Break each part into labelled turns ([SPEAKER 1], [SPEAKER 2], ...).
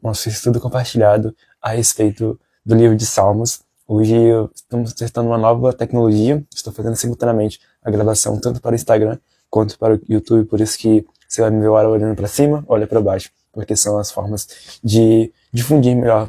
[SPEAKER 1] Nosso estudo compartilhado a respeito do livro de Salmos. Hoje estamos testando uma nova tecnologia, estou fazendo simultaneamente a gravação tanto para o Instagram quanto para o YouTube, por isso que você vai me ver hora olhando para cima, olha para baixo, porque são as formas de difundir melhor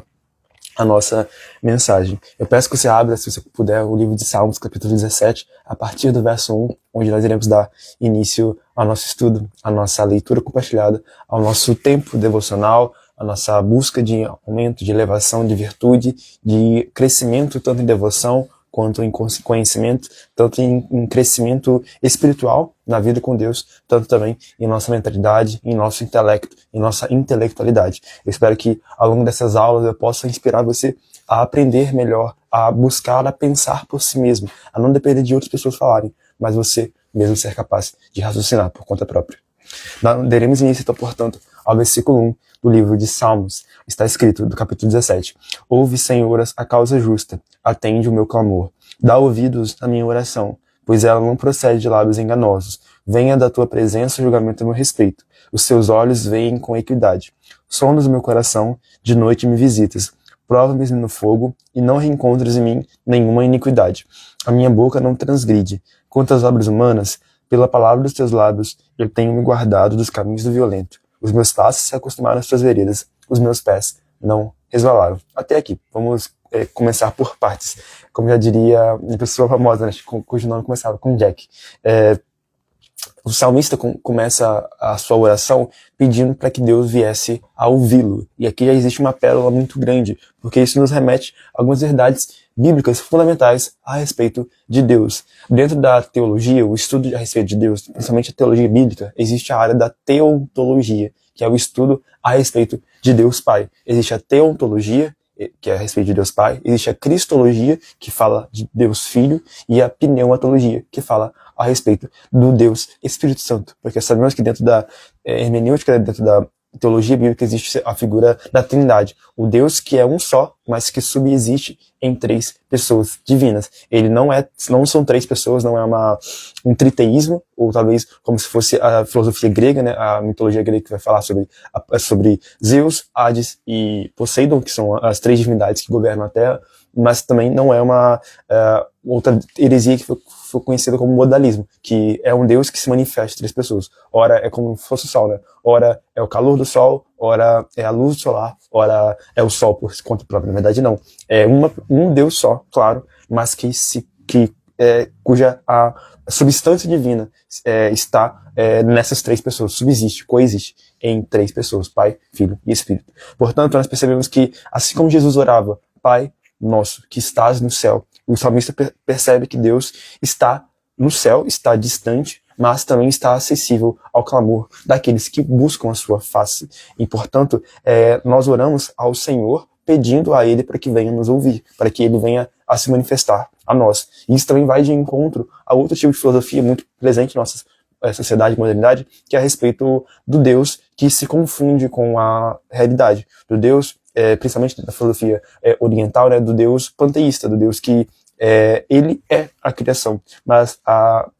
[SPEAKER 1] a nossa mensagem. Eu peço que você abra, se você puder, o livro de Salmos, capítulo 17, a partir do verso 1, onde nós iremos dar início ao nosso estudo, à nossa leitura compartilhada, ao nosso tempo devocional, a nossa busca de aumento, de elevação, de virtude, de crescimento, tanto em devoção quanto em conhecimento, tanto em crescimento espiritual na vida com Deus, tanto também em nossa mentalidade, em nosso intelecto, em nossa intelectualidade. Eu espero que ao longo dessas aulas eu possa inspirar você a aprender melhor, a buscar, a pensar por si mesmo, a não depender de outras pessoas falarem, mas você mesmo ser capaz de raciocinar por conta própria. Daremos início, então, portanto, ao versículo 1 do livro de Salmos. Está escrito, do capítulo 17. Ouve, Senhor, a causa justa, atende o meu clamor. Dá ouvidos à minha oração, pois ela não procede de lábios enganosos. Venha da tua presença o julgamento a meu respeito. Os seus olhos veem com equidade. Sondas o meu coração, de noite me visitas. Prova-me no fogo, e não reencontres em mim nenhuma iniquidade. A minha boca não transgride. Quanto às obras humanas, pela palavra dos teus lábios, eu tenho me guardado dos caminhos do violento. Os meus passos se acostumaram às tuas veredas, os meus pés não resvalaram. Até aqui, vamos começar por partes. Como já diria uma pessoa famosa, né, cujo nome começava com Jack. O salmista começa a sua oração pedindo para que Deus viesse a ouvi-lo. E aqui já existe uma pérola muito grande, porque isso nos remete a algumas verdades bíblicas fundamentais a respeito de Deus. Dentro da teologia, o estudo a respeito de Deus, principalmente a teologia bíblica, existe a área da teontologia, que é o estudo a respeito de Deus Pai. Existe a teontologia, que é a respeito de Deus Pai, existe a cristologia, que fala de Deus Filho, e a pneumatologia, que fala a respeito do Deus Espírito Santo. Porque sabemos que dentro da hermenêutica, dentro da teologia bíblica, existe a figura da Trindade. O Deus que é um só, mas que subsiste em três pessoas divinas. Ele não são três pessoas, não é um triteísmo, ou talvez como se fosse a filosofia grega, né, a mitologia grega que vai falar sobre Zeus, Hades e Poseidon, que são as três divindades que governam a Terra, mas também não é uma outra heresia que foi conhecida como modalismo, que é um Deus que se manifesta em três pessoas. Ora é como se fosse o Sol, né? Ora é o calor do Sol, ora é a luz solar, ora é o Sol por conta própria. Na verdade, não. É um Deus só, claro, mas cuja a substância divina está nessas três pessoas, subsiste, coexiste em três pessoas, Pai, Filho e Espírito. Portanto, nós percebemos que, assim como Jesus orava, Pai nosso, que estás no céu, o salmista percebe que Deus está no céu, está distante, mas também está acessível ao clamor daqueles que buscam a sua face. E, portanto, nós oramos ao Senhor pedindo a Ele para que venha nos ouvir, para que Ele venha a se manifestar a nós. E isso também vai de encontro a outro tipo de filosofia muito presente em nossa sociedade e modernidade, que é a respeito do Deus que se confunde com a realidade, do Deus, principalmente da filosofia oriental, né, do Deus panteísta, do Deus que ele é a criação. Mas a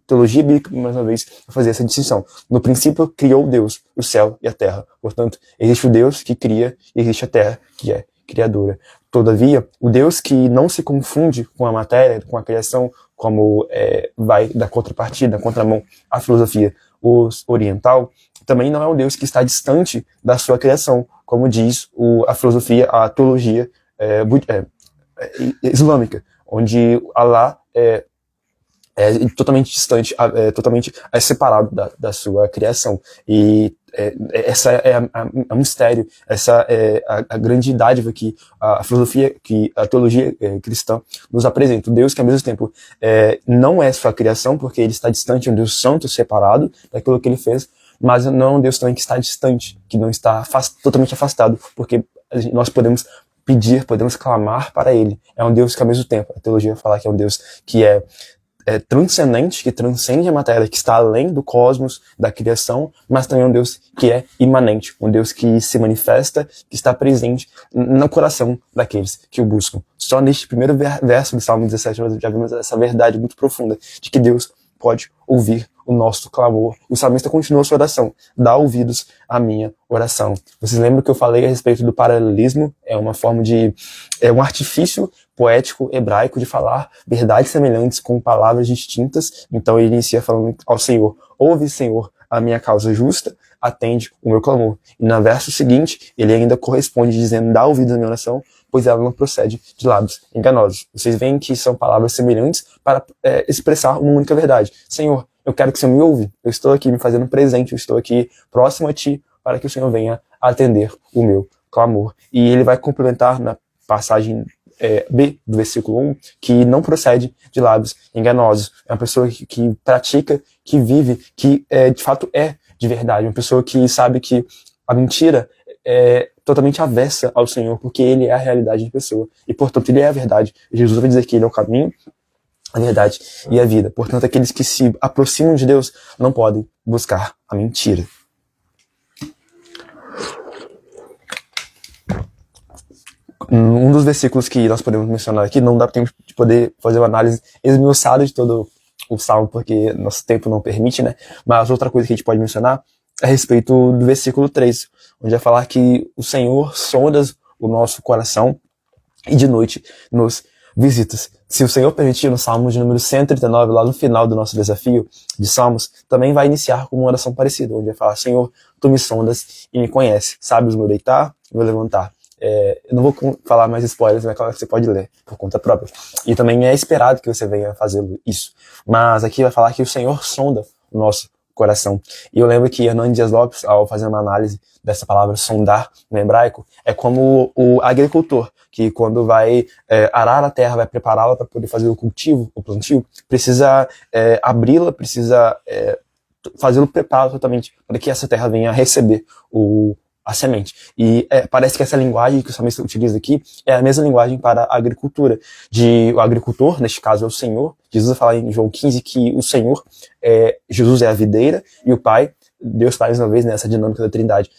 [SPEAKER 1] teologia bíblica, mais uma vez, vai fazer essa distinção. No princípio, criou Deus o céu e a terra. Portanto, existe o Deus que cria e existe a terra que é criadora. Todavia, o Deus que não se confunde com a matéria, com a criação, como vai da contrapartida, da contramão à filosofia oriental, também não é um Deus que está distante da sua criação, como diz a filosofia, a teologia islâmica, onde Allah é totalmente distante, totalmente separado da sua criação. E essa é um mistério, essa é a grande dádiva que a filosofia, que a teologia cristã nos apresenta. O Deus que ao mesmo tempo não é sua criação, porque ele está distante, é um Deus santo, separado daquilo que ele fez, mas não é um Deus também que está distante, que não está totalmente afastado, porque nós podemos pedir, podemos clamar para ele. É um Deus que ao mesmo tempo, a teologia fala que é um Deus que é transcendente, que transcende a matéria, que está além do cosmos, da criação, mas também é um Deus que é imanente, um Deus que se manifesta, que está presente no coração daqueles que o buscam. Só neste primeiro verso do Salmo 17 nós já vimos essa verdade muito profunda de que Deus pode ouvir o nosso clamor. O salmista continua a sua oração: dá ouvidos à minha oração. Vocês lembram que eu falei a respeito do paralelismo? É um artifício poético hebraico de falar verdades semelhantes com palavras distintas. Então ele inicia falando ao Senhor: ouve, Senhor, a minha causa justa, atende o meu clamor. E no verso seguinte, ele ainda corresponde dizendo: dá ouvidos à minha oração, pois ela não procede de lábios enganosos. Vocês veem que são palavras semelhantes para expressar uma única verdade. Senhor, eu quero que o Senhor me ouve. Eu estou aqui me fazendo presente, eu estou aqui próximo a Ti, para que o Senhor venha atender o meu clamor. E ele vai complementar na passagem B do versículo 1, que não procede de lábios enganosos. É uma pessoa que pratica, que vive, que de fato é de verdade. Uma pessoa que sabe que a mentira é totalmente avessa ao Senhor, porque Ele é a realidade de pessoa. E, portanto, Ele é a verdade. Jesus vai dizer que Ele é o caminho, a verdade e a vida. Portanto, aqueles que se aproximam de Deus não podem buscar a mentira. Um dos versículos que nós podemos mencionar aqui, não dá tempo de poder fazer uma análise esmiuçada de todo o Salmo, porque nosso tempo não permite, né? Mas outra coisa que a gente pode mencionar é a respeito do versículo 3, onde vai falar que o Senhor sonda o nosso coração e de noite nos visitas. Se o Senhor permitir, no Salmo de número 139, lá no final do nosso desafio de Salmos, também vai iniciar com uma oração parecida, onde vai falar: Senhor, Tu me sondas e me conheces, sabes o meu deitar e o meu levantar. Eu não vou falar mais spoilers, mas claro que você pode ler por conta própria. E também é esperado que você venha fazê-lo isso. Mas aqui vai falar que o Senhor sonda o nosso coração. E eu lembro que Hernando Dias Lopes, ao fazer uma análise dessa palavra sondar no hebraico, é como o agricultor, que quando vai arar a terra, vai prepará-la para poder fazer o cultivo, o plantio, precisa abri-la, precisa fazê-lo preparado totalmente para que essa terra venha a receber a semente. E parece que essa linguagem que o salmista utiliza aqui é a mesma linguagem para a agricultura. O agricultor, neste caso, é o Senhor. Jesus vai falar em João 15 que o Senhor, Jesus é a videira, e o Pai, Deus Pai, mais uma vez, nessa dinâmica da Trindade,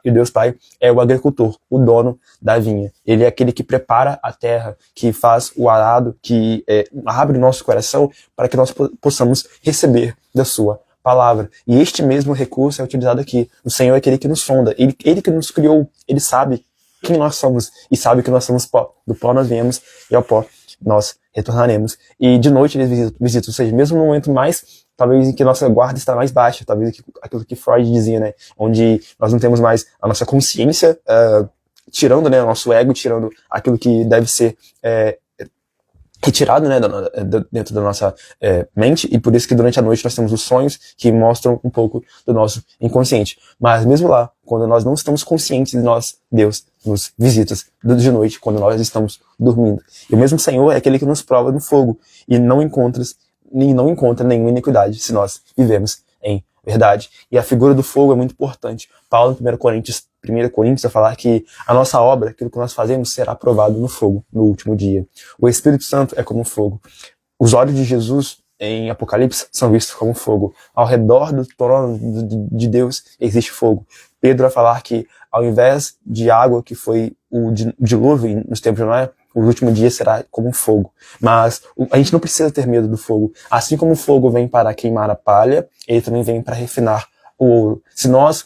[SPEAKER 1] e Deus Pai é o agricultor, o dono da vinha. Ele é aquele que prepara a terra, que faz o arado, que abre o nosso coração para que nós possamos receber da sua palavra. E este mesmo recurso é utilizado aqui. O Senhor é aquele que nos sonda. Ele que nos criou. Ele sabe quem nós somos e sabe que nós somos pó. Do pó nós viemos e ao pó nós retornaremos. E de noite eles visitam. Ou seja, mesmo no momento mais, talvez em que nossa guarda está mais baixa, talvez aquilo que Freud dizia, né? Onde nós não temos mais a nossa consciência, tirando, né, o nosso ego, tirando aquilo que deve ser retirado, né, dentro da nossa mente, e por isso que durante a noite nós temos os sonhos que mostram um pouco do nosso inconsciente. Mas mesmo lá, quando nós não estamos conscientes de nós, Deus nos visita de noite, quando nós estamos dormindo. E o mesmo Senhor é aquele que nos prova no fogo e não encontra nenhuma iniquidade se nós vivemos em verdade. E a figura do fogo é muito importante. Paulo, em 1 Coríntios, vai falar que a nossa obra, aquilo que nós fazemos, será provado no fogo, no último dia. O Espírito Santo é como fogo. Os olhos de Jesus, em Apocalipse, são vistos como fogo. Ao redor do trono de Deus existe fogo. Pedro vai falar que, ao invés de água, que foi o dilúvio nos tempos de Noé, o último dia será como um fogo. Mas a gente não precisa ter medo do fogo. Assim como o fogo vem para queimar a palha, ele também vem para refinar o ouro. Se nós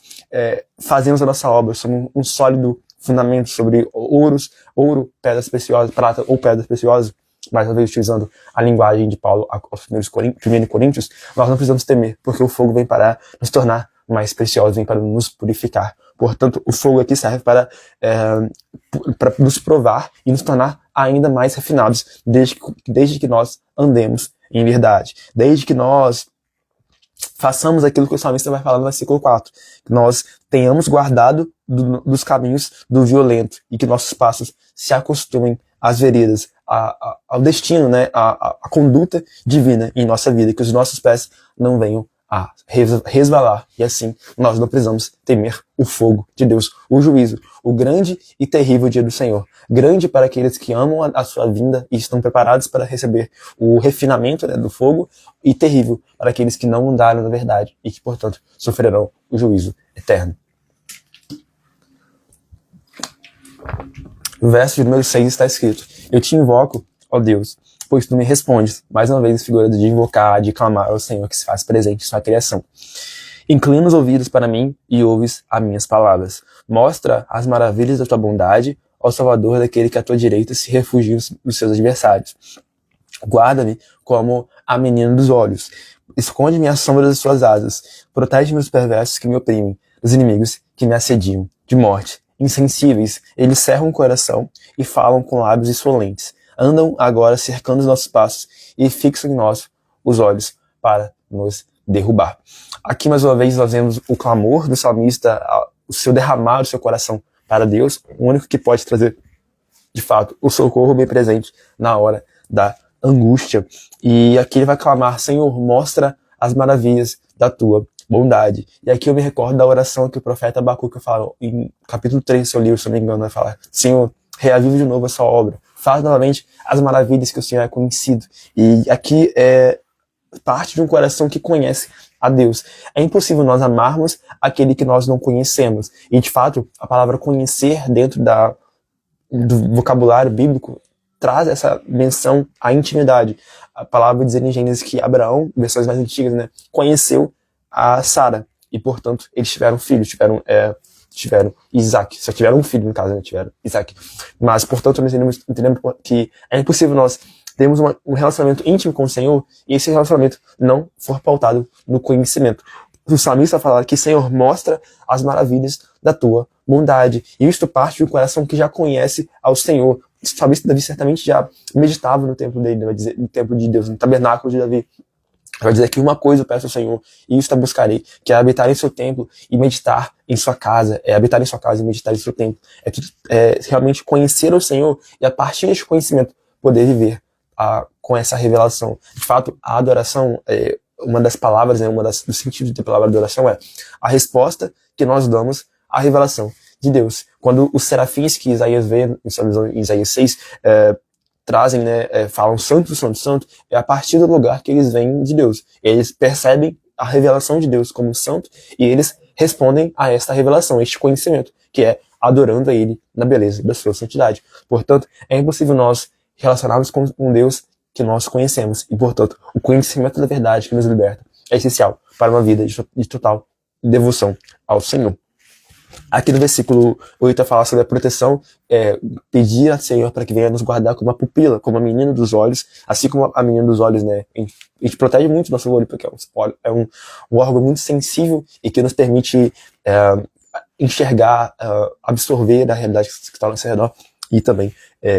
[SPEAKER 1] fazemos a nossa obra sobre um sólido fundamento, sobre ouro, pedras preciosas, prata ou pedras preciosas, mais uma vez utilizando a linguagem de Paulo aos 1 Coríntios, nós não precisamos temer, porque o fogo vem para nos tornar mais preciosos, vem para nos purificar. Portanto, o fogo aqui serve para nos provar e nos tornar ainda mais refinados, desde que nós andemos em verdade, desde que nós façamos aquilo que o salmista vai falar no versículo 4, que nós tenhamos guardado dos caminhos do violento e que nossos passos se acostumem às veredas, ao destino, né, à conduta divina em nossa vida, que os nossos pés não venham a resvalar, e assim nós não precisamos temer o fogo de Deus, o juízo, o grande e terrível dia do Senhor, grande para aqueles que amam a sua vinda e estão preparados para receber o refinamento, né, do fogo, e terrível para aqueles que não andaram na verdade e que, portanto, sofrerão o juízo eterno. No verso de número 6 está escrito: eu te invoco, ó Deus, pois tu me respondes. Mais uma vez, figura de invocar, de clamar ao Senhor que se faz presente em sua criação. Inclina os ouvidos para mim e ouves as minhas palavras. Mostra as maravilhas da tua bondade, ó Salvador daquele que à tua direita se refugia dos seus adversários. Guarda-me como a menina dos olhos. Esconde-me à sombra das suas asas. Protege-me dos perversos que me oprimem, dos inimigos que me assediam, de morte. Insensíveis, eles cerram o coração e falam com lábios insolentes. Andam agora cercando os nossos passos e fixam em nós os olhos para nos derrubar. Aqui, mais uma vez, nós vemos o clamor do salmista, o seu derramar do seu coração para Deus, o único que pode trazer, de fato, o socorro bem presente na hora da angústia. E aqui ele vai clamar: Senhor, mostra as maravilhas da tua bondade. E aqui eu me recordo da oração que o profeta Abacuque fala em capítulo 3 do seu livro, se não me engano, vai falar: Senhor, reavive de novo a sua obra, faz novamente as maravilhas que o Senhor é conhecido. E aqui é parte de um coração que conhece a Deus. É impossível nós amarmos aquele que nós não conhecemos. E, de fato, a palavra conhecer dentro do vocabulário bíblico traz essa menção à intimidade. A palavra diz em Gênesis que Abraão, versões mais antigas, né, conheceu a Sara. E, portanto, eles tiveram filhos, tiveram Isaac. Só tiveram um filho, no caso, né, tiveram Isaac. Mas, portanto, nós entendemos que é impossível nós termos um relacionamento íntimo com o Senhor e esse relacionamento não for pautado no conhecimento. O salmista fala que: Senhor, mostra as maravilhas da tua bondade. E isto parte de um coração que já conhece ao Senhor. O salmista Davi certamente já meditava no templo dele, vai dizer, no templo de Deus, no tabernáculo de Davi. Vai dizer que uma coisa eu peço ao Senhor, e isto buscarei, que é habitar em seu templo e meditar em sua casa. É habitar em sua casa e meditar em seu templo. É realmente conhecer o Senhor e, a partir deste conhecimento, poder viver com essa revelação. De fato, a adoração, uma das palavras, né, dos sentidos da palavra adoração é a resposta que nós damos à revelação de Deus. Quando os serafins que Isaías vê em sua visão, em Isaías 6, trazem, né, falam santo, santo, santo, é a partir do lugar que eles vêm de Deus. Eles percebem a revelação de Deus como santo e eles respondem a esta revelação, este conhecimento, que é adorando a Ele na beleza da sua santidade. Portanto, é impossível nós relacionarmos com um Deus que nós conhecemos. E, portanto, o conhecimento da verdade que nos liberta é essencial para uma vida de total devoção ao Senhor. Aqui no versículo 8 fala sobre a proteção, pedir ao Senhor para que venha nos guardar como uma pupila, como a menina dos olhos, assim como a menina dos olhos, né? A gente protege muito o nosso olho, porque é um órgão muito sensível e que nos permite enxergar, absorver a realidade que está ao nosso redor. E também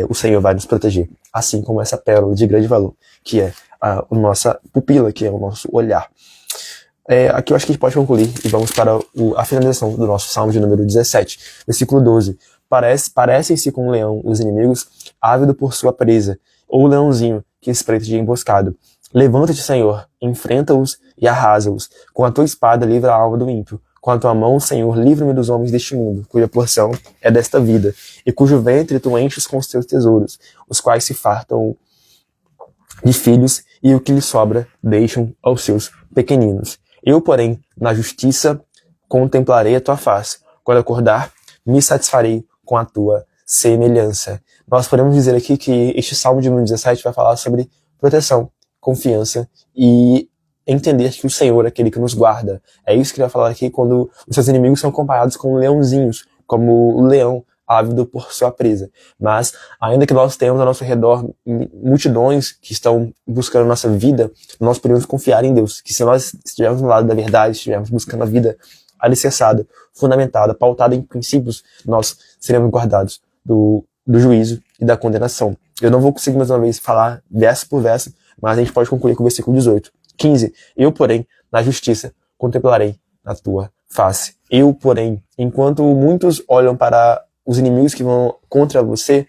[SPEAKER 1] o Senhor vai nos proteger, assim como essa pérola de grande valor, que é a nossa pupila, que é o nosso olhar. Aqui eu acho que a gente pode concluir e vamos para a finalização do nosso Salmo de número 17, versículo 12. Parecem-se com um leão os inimigos, ávido por sua presa, ou o leãozinho que espreita de emboscado. Levanta-te, Senhor, enfrenta-os e arrasa-os. Com a tua espada livra a alma do ímpio. Com a tua mão, Senhor, livra-me dos homens deste mundo, cuja porção é desta vida, e cujo ventre tu enches com os teus tesouros, os quais se fartam de filhos, e o que lhes sobra deixam aos seus pequeninos. Eu, porém, na justiça, contemplarei a tua face. Quando acordar, me satisfarei com a tua semelhança. Nós podemos dizer aqui que este Salmo de número 17 vai falar sobre proteção, confiança e entender que o Senhor é aquele que nos guarda. É isso que ele vai falar aqui quando os seus inimigos são comparados com leãozinhos, como o leão ávido por sua presa. Mas, ainda que nós tenhamos ao nosso redor multidões que estão buscando a nossa vida, nós podemos confiar em Deus, que se nós estivermos no lado da verdade, estivermos buscando a vida alicerçada, fundamentada, pautada em princípios, nós seremos guardados do juízo e da condenação. Eu não vou conseguir mais uma vez falar verso por verso, mas a gente pode concluir com o versículo 18. 15. Eu, porém, na justiça, contemplarei a tua face. Eu, porém, enquanto muitos olham para os inimigos que vão contra você,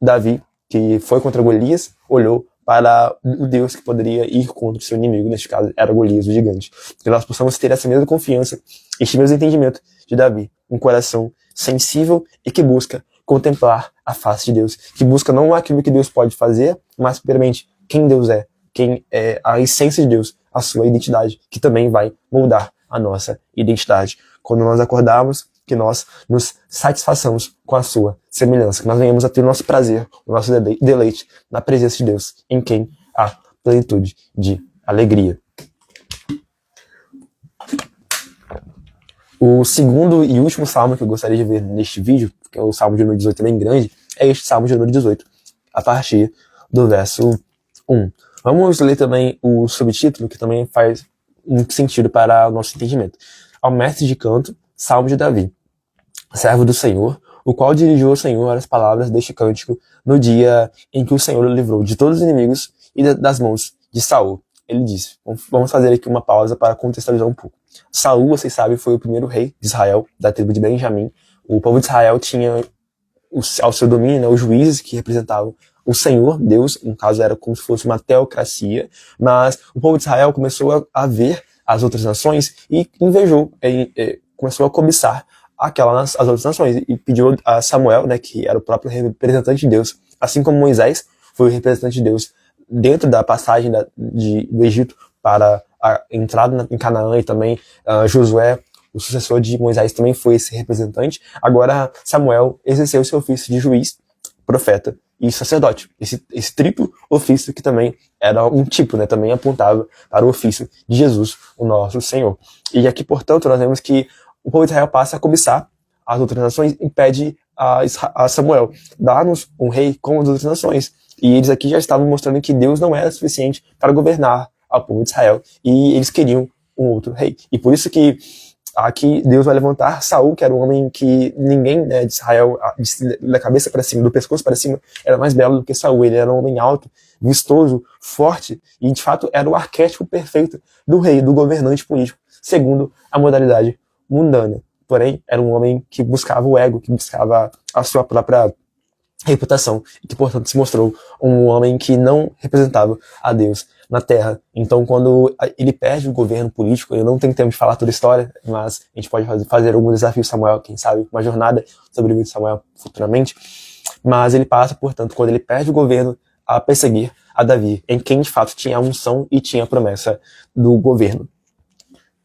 [SPEAKER 1] Davi, que foi contra Golias, olhou para o Deus que poderia ir contra o seu inimigo, neste caso era Golias, o gigante. Que nós possamos ter essa mesma confiança, este mesmo entendimento de Davi, um coração sensível e que busca contemplar a face de Deus, que busca não aquilo que Deus pode fazer, mas primeiramente quem Deus é, quem é a essência de Deus, a sua identidade, que também vai moldar a nossa identidade. Quando nós acordarmos, que nós nos satisfaçamos com a sua semelhança, que nós venhamos a ter o nosso prazer, o nosso deleite na presença de Deus, em quem há plenitude de alegria. O segundo e último salmo que eu gostaria de ver neste vídeo, que é o salmo de número 18, é bem grande, é este salmo de número 18, a partir do verso 1. Vamos ler também o subtítulo, que também faz muito sentido para o nosso entendimento. Ao mestre de canto, salmo de Davi, servo do Senhor, o qual dirigiu ao Senhor as palavras deste cântico no dia em que o Senhor o livrou de todos os inimigos e das mãos de Saul. Ele disse, vamos fazer aqui uma pausa para contextualizar um pouco. Saul, vocês sabem, foi o primeiro rei de Israel, da tribo de Benjamim. O povo de Israel tinha ao seu domínio, né, os juízes que representavam o Senhor, Deus, no caso era como se fosse uma teocracia, mas o povo de Israel começou a ver as outras nações e invejou, começou a cobiçar as outras nações e pediu a Samuel, né, que era o próprio representante de Deus, assim como Moisés foi o representante de Deus dentro da passagem do Egito para a entrada em Canaã, e também Josué, o sucessor de Moisés, também foi esse representante. Agora Samuel exerceu seu ofício de juiz, profeta e sacerdote. Esse triplo ofício que também era um tipo, né, também apontava para o ofício de Jesus, o nosso Senhor. E aqui, portanto, nós vemos que o povo de Israel passa a cobiçar as outras nações e pede a Samuel, dá-nos um rei como as outras nações. E eles aqui já estavam mostrando que Deus não era suficiente para governar ao povo de Israel, e eles queriam um outro rei. E por isso que aqui Deus vai levantar Saul, que era um homem que ninguém, né, de Israel, da cabeça para cima, do pescoço para cima, era mais belo do que Saul. Ele era um homem alto, vistoso, forte, e de fato era o arquétipo perfeito do rei, do governante político, segundo a modalidade mundana. Porém, era um homem que buscava o ego, que buscava a sua própria reputação, e que, portanto, se mostrou um homem que não representava a Deus na Terra. Então, quando ele perde o governo político, eu não tenho tempo de falar toda a história, mas a gente pode fazer algum desafio Samuel, quem sabe, uma jornada sobre o livro de Samuel futuramente. Mas ele passa, portanto, quando ele perde o governo, a perseguir a Davi, em quem, de fato, tinha a unção e tinha a promessa do governo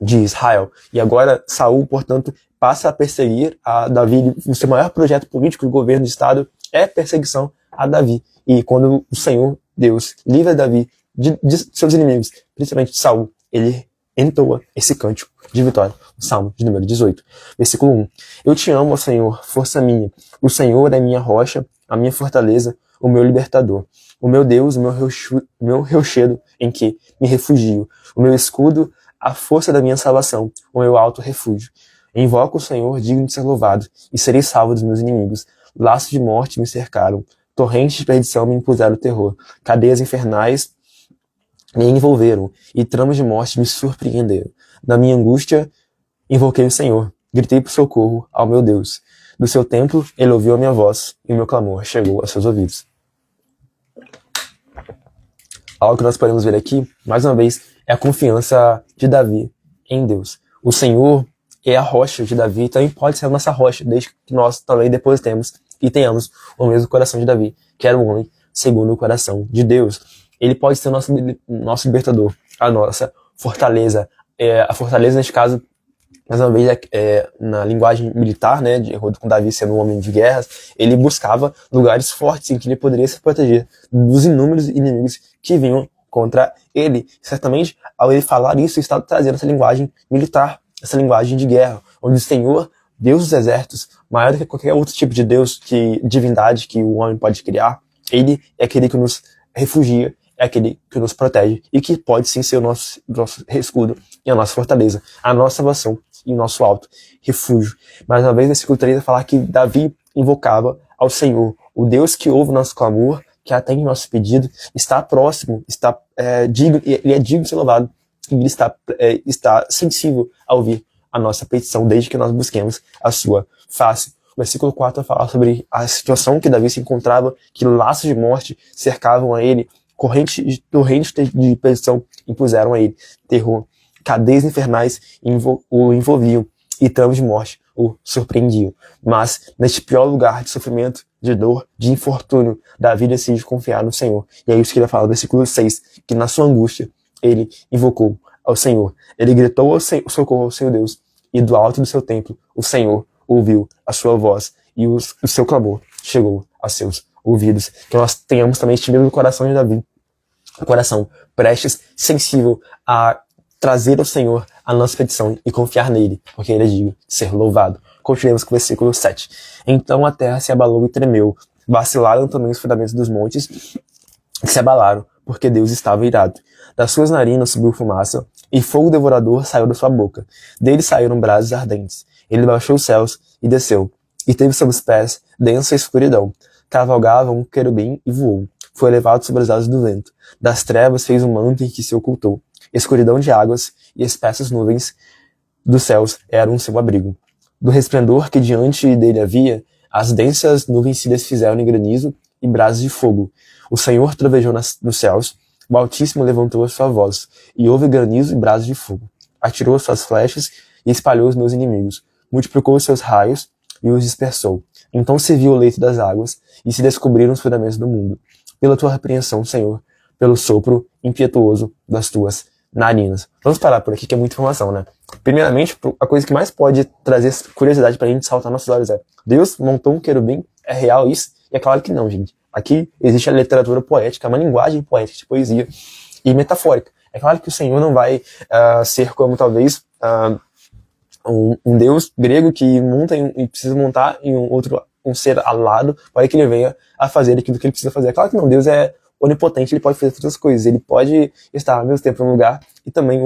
[SPEAKER 1] de Israel. E agora, Saul, portanto, passa a perseguir a Davi. O seu maior projeto político do governo de Estado é perseguição a Davi. E quando o Senhor, Deus, livra Davi de seus inimigos, principalmente de Saul, ele entoa esse cântico de vitória, o Salmo de número 18. Versículo 1. Eu te amo, ó Senhor, força minha. O Senhor é minha rocha, a minha fortaleza, o meu libertador. O meu Deus, o meu rochedo em que me refugio. O meu escudo, a força da minha salvação, o meu alto refúgio. Invoco o Senhor, digno de ser louvado, e serei salvo dos meus inimigos. Laços de morte me cercaram, torrentes de perdição me impuseram terror, cadeias infernais me envolveram, e tramas de morte me surpreenderam. Na minha angústia, invoquei o Senhor, gritei por socorro ao meu Deus. Do seu templo, ele ouviu a minha voz, e o meu clamor chegou aos seus ouvidos. Algo que nós podemos ver aqui, mais uma vez, é a confiança de Davi em Deus. O Senhor é a rocha de Davi, também pode ser a nossa rocha, desde que nós também depositemos e tenhamos o mesmo coração de Davi, que era um homem segundo o coração de Deus. Ele pode ser o nosso libertador, a nossa fortaleza. A fortaleza, neste caso, mais uma vez, na linguagem militar, né, de acordo com Davi sendo um homem de guerras, ele buscava lugares fortes em que ele poderia se proteger dos inúmeros inimigos que vinham contra ele. Certamente, ao ele falar isso, ele está trazendo essa linguagem militar, essa linguagem de guerra, onde o Senhor, Deus dos exércitos, maior do que qualquer outro tipo de Deus, divindade que o homem pode criar, ele é aquele que nos refugia, é aquele que nos protege e que pode sim ser o nosso escudo e a nossa fortaleza, a nossa salvação e o nosso alto refúgio. Mais uma vez, nesse culto, falar que Davi invocava ao Senhor, o Deus que ouve o nosso clamor, que atende o nosso pedido, está próximo, está digno, ele é digno de ser louvado, e ele está sensível a ouvir a nossa petição, desde que nós busquemos a sua face. O versículo 4 vai falar sobre a situação que Davi se encontrava, que laços de morte cercavam a ele, torrentes de perdição impuseram a ele, terror, cadeias infernais o envolviam, e tramas de morte o surpreendiam. Mas, neste pior lugar de sofrimento, de dor, de infortúnio, Davi decide confiar no Senhor. E é isso que ele fala no versículo 6, que na sua angústia, ele invocou ao Senhor. Ele gritou ao socorro ao seu Deus, e do alto do seu templo, o Senhor ouviu a sua voz e o seu clamor chegou a seus ouvidos. Que nós tenhamos também este mesmo coração de Davi, um coração prestes, sensível a trazer ao Senhor a nossa petição e confiar nele, porque ele é digno de ser louvado. Continuemos com o versículo 7. Então a terra se abalou e tremeu, vacilaram também os fundamentos dos montes, que se abalaram, porque Deus estava irado. Das suas narinas subiu fumaça, e fogo devorador saiu da sua boca. Dele saíram brasas ardentes. Ele baixou os céus e desceu, e teve sob os pés densa escuridão. Cavalgava um querubim e voou. Foi levado sobre as asas do vento. Das trevas fez um manto em que se ocultou. Escuridão de águas e espessas nuvens dos céus eram o seu abrigo. Do resplendor que diante dele havia, as densas nuvens se desfizeram em granizo e brasas de fogo. O Senhor trovejou nos céus, o Altíssimo levantou a sua voz, e houve granizo e brasas de fogo. Atirou suas flechas e espalhou os meus inimigos. Multiplicou os seus raios e os dispersou. Então se viu o leito das águas, e se descobriram os fundamentos do mundo. Pela tua repreensão, Senhor, pelo sopro impietuoso das tuas narinas. Vamos parar por aqui, que é muita informação, né? Primeiramente, a coisa que mais pode trazer curiosidade pra gente saltar nossos olhos é: Deus montou um querubim? É real isso? E é claro que não, gente. Aqui existe a literatura poética, uma linguagem poética de poesia e metafórica. É claro que o Senhor não vai ser como talvez um deus grego que monta e precisa montar em um ser alado para que ele venha a fazer aquilo que ele precisa fazer. É claro que não, Deus é onipotente, ele pode fazer todas as coisas. Ele pode estar ao mesmo tempo em um lugar e também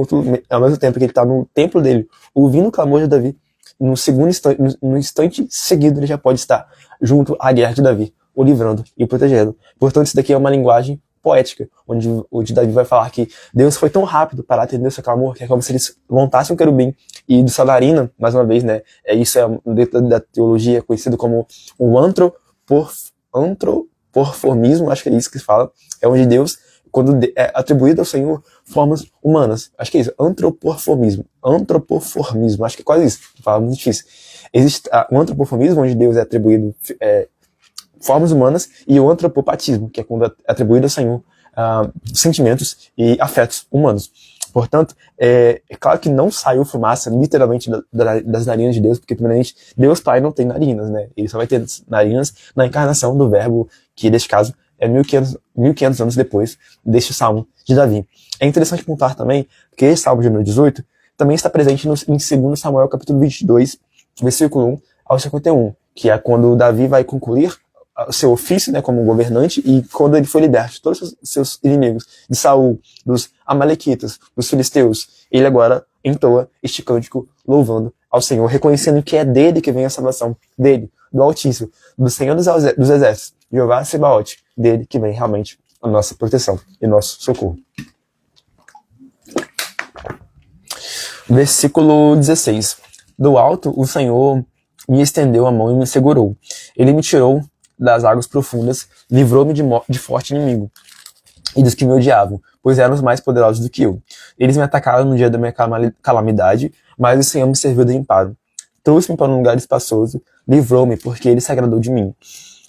[SPEAKER 1] ao mesmo tempo que ele está no templo dele, ouvindo o clamor de Davi. No instante seguido ele já pode estar junto à guerra de Davi, o livrando e o protegendo. Portanto, isso daqui é uma linguagem poética, onde Davi vai falar que Deus foi tão rápido para atender o seu clamor, que é como se eles montassem um querubim e do sua narina, mais uma vez, né, isso é dentro da teologia conhecido como o antroporformismo, acho que é isso que se fala, é onde Deus, quando é atribuído ao Senhor formas humanas, acho que é isso, antroporformismo, acho que é quase isso, fala muito difícil. Existe o antroporformismo, onde Deus é atribuído formas humanas, e o antropopatismo, que é quando é atribuído ao Senhor sentimentos e afetos humanos. Portanto, é claro que não saiu fumaça literalmente das narinas de Deus, porque primeiramente Deus Pai não tem narinas, né? Ele só vai ter narinas na encarnação do Verbo, que neste caso é 1500 anos depois deste Salmo de Davi. É interessante pontuar também que esse Salmo de número 18 também está presente em 2 Samuel capítulo 22, versículo 1 ao 51, que é quando Davi vai concluir o seu ofício, né, como governante, e quando ele foi liberto de todos os seus inimigos, de Saul, dos amalequitas, dos filisteus, ele agora entoa este cântico louvando ao Senhor, reconhecendo que é dele que vem a salvação, dele, do Altíssimo, do Senhor dos Exércitos, Jeová Sebaote, dele que vem realmente a nossa proteção e nosso socorro. Versículo 16. Do alto, o Senhor me estendeu a mão e me segurou. Ele me tirou das águas profundas, livrou-me de forte inimigo e dos que me odiavam, pois eram os mais poderosos do que eu. Eles me atacaram no dia da minha calamidade, mas o Senhor me serviu de amparo. Trouxe-me para um lugar espaçoso, livrou-me, porque ele se agradou de mim.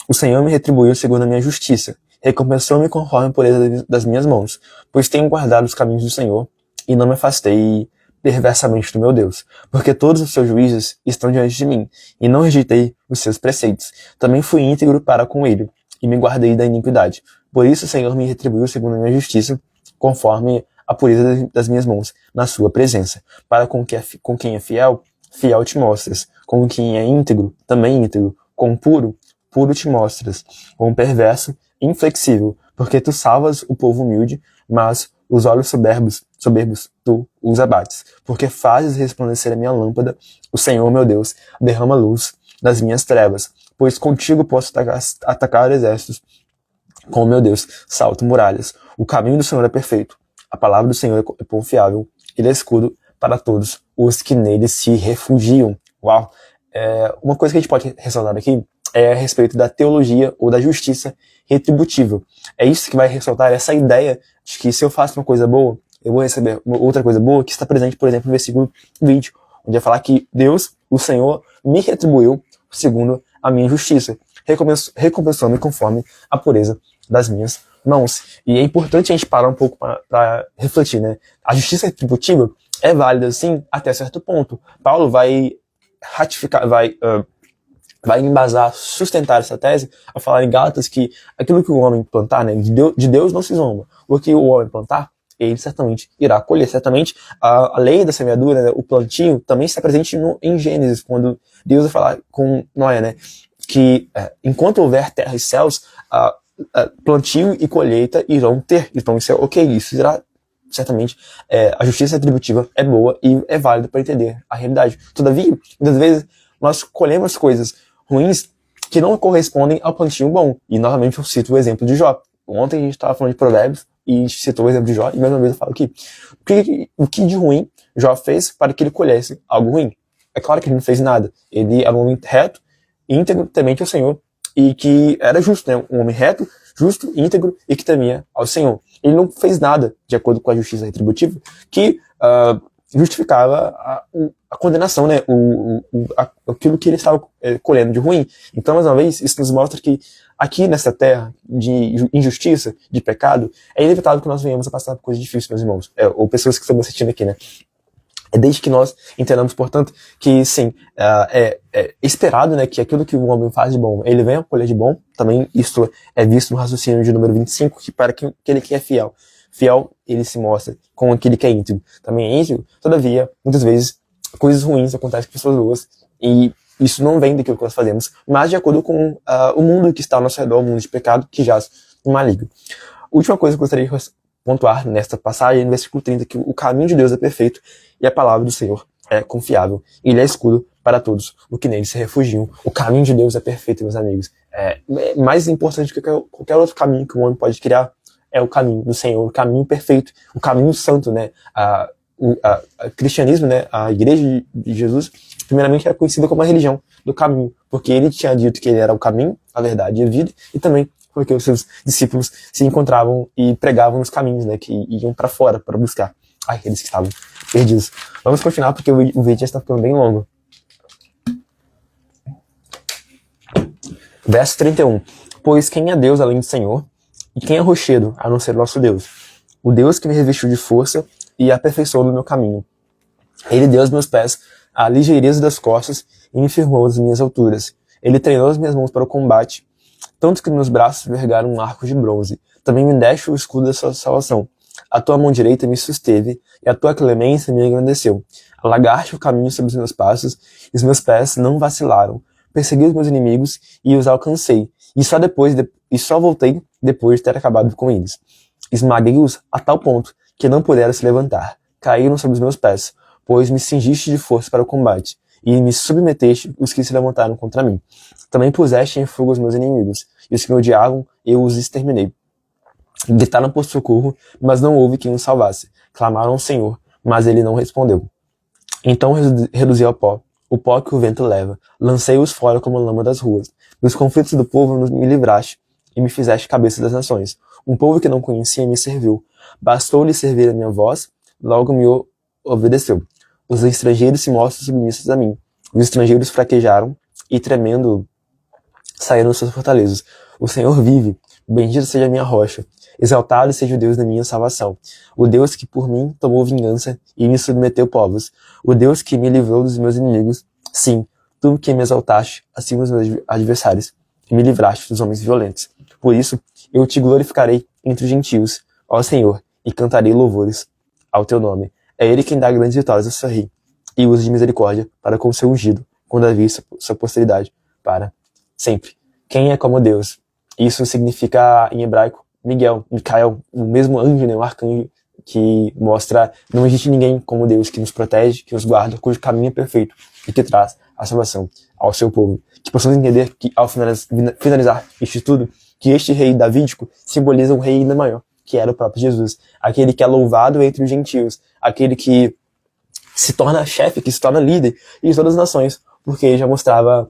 [SPEAKER 1] O Senhor me retribuiu segundo a minha justiça, recompensou-me conforme a pureza das minhas mãos, pois tenho guardado os caminhos do Senhor, e não me afastei perversamente do meu Deus, porque todos os seus juízos estão diante de mim, e não rejeitei os seus preceitos. Também fui íntegro para com ele, e me guardei da iniquidade. Por isso o Senhor me retribuiu segundo a minha justiça, conforme a pureza das minhas mãos, na sua presença. Para com quem é fiel, fiel te mostras. Com quem é íntegro, também íntegro. Com puro, puro te mostras. Com perverso, inflexível, porque tu salvas o povo humilde, mas os olhos soberbos tu os abates. Porque fazes resplandecer a minha lâmpada, o Senhor, meu Deus, derrama luz das minhas trevas. Pois contigo posso atacar exércitos. Com meu Deus, salto muralhas. O caminho do Senhor é perfeito. A palavra do Senhor é confiável. Ele é escudo para todos os que nele se refugiam. Uau! Uma coisa que a gente pode ressaltar aqui é a respeito da teologia ou da justiça retributiva. É isso que vai ressaltar essa ideia de que se eu faço uma coisa boa, eu vou receber outra coisa boa, que está presente, por exemplo, no versículo 20, onde vai falar que Deus, o Senhor, me retribuiu segundo a minha justiça, recompensou-me conforme a pureza das minhas mãos. E é importante a gente parar um pouco para refletir, né? A justiça retributiva é válida, sim, até certo ponto. Paulo vai ratificar, vai embasar, sustentar essa tese a falar em Gálatas que aquilo que o homem plantar, né, de Deus não se zomba. O que o homem plantar, ele certamente irá colher. Certamente a lei da semeadura, né, o plantio, também está presente em Gênesis, quando Deus vai falar com Noé, né, que enquanto houver terra e céus, plantio e colheita irão ter. Então isso é ok, isso irá certamente a justiça retributiva é boa e é válida para entender a realidade. Todavia, muitas vezes nós colhemos coisas ruins que não correspondem ao plantio bom. E novamente eu cito o exemplo de Jó. Ontem a gente estava falando de Provérbios e citou o exemplo de Jó, e mais uma vez eu falo aqui. O que de ruim Jó fez para que ele colhesse algo ruim? É claro que ele não fez nada. Ele era um homem reto, íntegro, temente ao Senhor, e que era justo, né? Um homem reto, justo, íntegro e que temia ao Senhor. Ele não fez nada de acordo com a justiça retributiva que justificava a condenação, né? Aquilo que ele estava colhendo de ruim. Então, mais uma vez, isso nos mostra que aqui nessa terra de injustiça, de pecado, é inevitável que nós venhamos a passar por coisas difíceis, meus irmãos. Ou pessoas que estão assistindo aqui, né? É desde que nós entendamos, portanto, que sim, é esperado, né, que aquilo que o homem faz de bom, ele venha a colher de bom. Também isso é visto no raciocínio de número 25, que para aquele que é fiel, ele se mostra com aquele que é íntegro. Também é íntegro, todavia, muitas vezes, coisas ruins acontecem com pessoas boas, e isso não vem daquilo que nós fazemos, mas de acordo com o mundo que está ao nosso redor, o mundo de pecado que jaz no maligno. Última coisa que eu gostaria de pontuar nesta passagem, no versículo 30, que o caminho de Deus é perfeito e a palavra do Senhor é confiável. Ele é escudo para todos o que nele se refugiam. O caminho de Deus é perfeito, meus amigos. Mais importante que qualquer outro caminho que o homem pode criar é o caminho do Senhor, o caminho perfeito, o caminho santo, né? O cristianismo, né? A igreja de Jesus, primeiramente era conhecida como a religião do caminho, porque ele tinha dito que ele era o caminho, a verdade e a vida, e também porque os seus discípulos se encontravam e pregavam nos caminhos, né, que iam para fora para buscar aqueles que estavam perdidos. Vamos continuar porque o vídeo já está ficando bem longo. Verso 31. Pois quem é Deus além do Senhor? E quem é rochedo a não ser nosso Deus? O Deus que me revestiu de força e aperfeiçoou no meu caminho. Ele deu aos meus pés a ligeireza das costas e me firmou as minhas alturas. Ele treinou as minhas mãos para o combate, tanto que meus braços vergaram um arco de bronze. Também me deste o escudo da sua salvação. A tua mão direita me susteve, e a tua clemência me engrandeceu. Alagaste o caminho sobre os meus passos, e os meus pés não vacilaram. Persegui os meus inimigos, e os alcancei. E só voltei depois de ter acabado com eles. Esmaguei-os a tal ponto, que não puderam se levantar. Caíram sobre os meus pés, pois me cingiste de força para o combate, e me submeteste os que se levantaram contra mim. Também puseste em fuga os meus inimigos, e os que me odiavam, eu os exterminei. Gritaram por socorro, mas não houve quem os salvasse. Clamaram ao Senhor, mas ele não respondeu. Então reduzi ao pó, o pó que o vento leva. Lancei-os fora como lama das ruas. Dos conflitos do povo me livraste, e me fizeste cabeça das nações. Um povo que não conhecia me serviu. Bastou-lhe servir a minha voz, logo me obedeceu. Os estrangeiros se mostram submissos a mim. Os estrangeiros fraquejaram e, tremendo, saíram de suas fortalezas. O Senhor vive, bendito seja a minha rocha. Exaltado seja o Deus da minha salvação. O Deus que por mim tomou vingança e me submeteu povos. O Deus que me livrou dos meus inimigos. Sim, tu que me exaltaste acima dos meus adversários e me livraste dos homens violentos. Por isso, eu te glorificarei entre os gentios, ó Senhor, e cantarei louvores ao teu nome. É ele quem dá grandes vitórias ao seu rei, e usa de misericórdia para com o seu ungido, com Davi e sua posteridade, para sempre. Quem é como Deus? Isso significa, em hebraico, Micael, o mesmo anjo, né, o arcanjo, que mostra não existe ninguém como Deus, que nos protege, que nos guarda, cujo caminho é perfeito e que traz a salvação ao seu povo. Que possamos entender que, ao finalizar este tudo, que este rei davídico simboliza um rei ainda maior, que era o próprio Jesus, aquele que é louvado entre os gentios, aquele que se torna chefe, que se torna líder de todas as nações, porque ele já mostrava,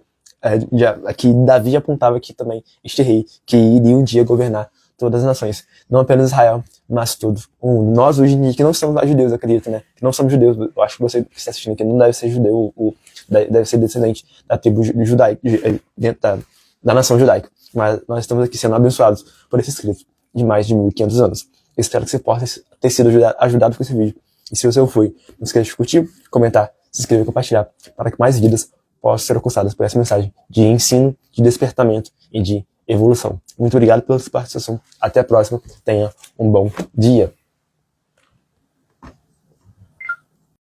[SPEAKER 1] que Davi apontava aqui também este rei, que iria um dia governar todas as nações, não apenas Israel, mas todo o mundo. Nós hoje em dia, que não somos judeus, acredito, né? Que não somos judeus, eu acho que você que está assistindo aqui não deve ser judeu, deve ser descendente da tribo judaica, dentro da nação judaica. Mas nós estamos aqui sendo abençoados por esse escrito de mais de 1500 anos. Eu espero que você possa ter sido ajudado com esse vídeo. E se você foi, não esqueça de curtir, comentar, se inscrever e compartilhar, para que mais vidas possam ser alcançadas por essa mensagem de ensino, de despertamento e de evolução. Muito obrigado pela sua participação. Até a próxima. Tenha um bom dia.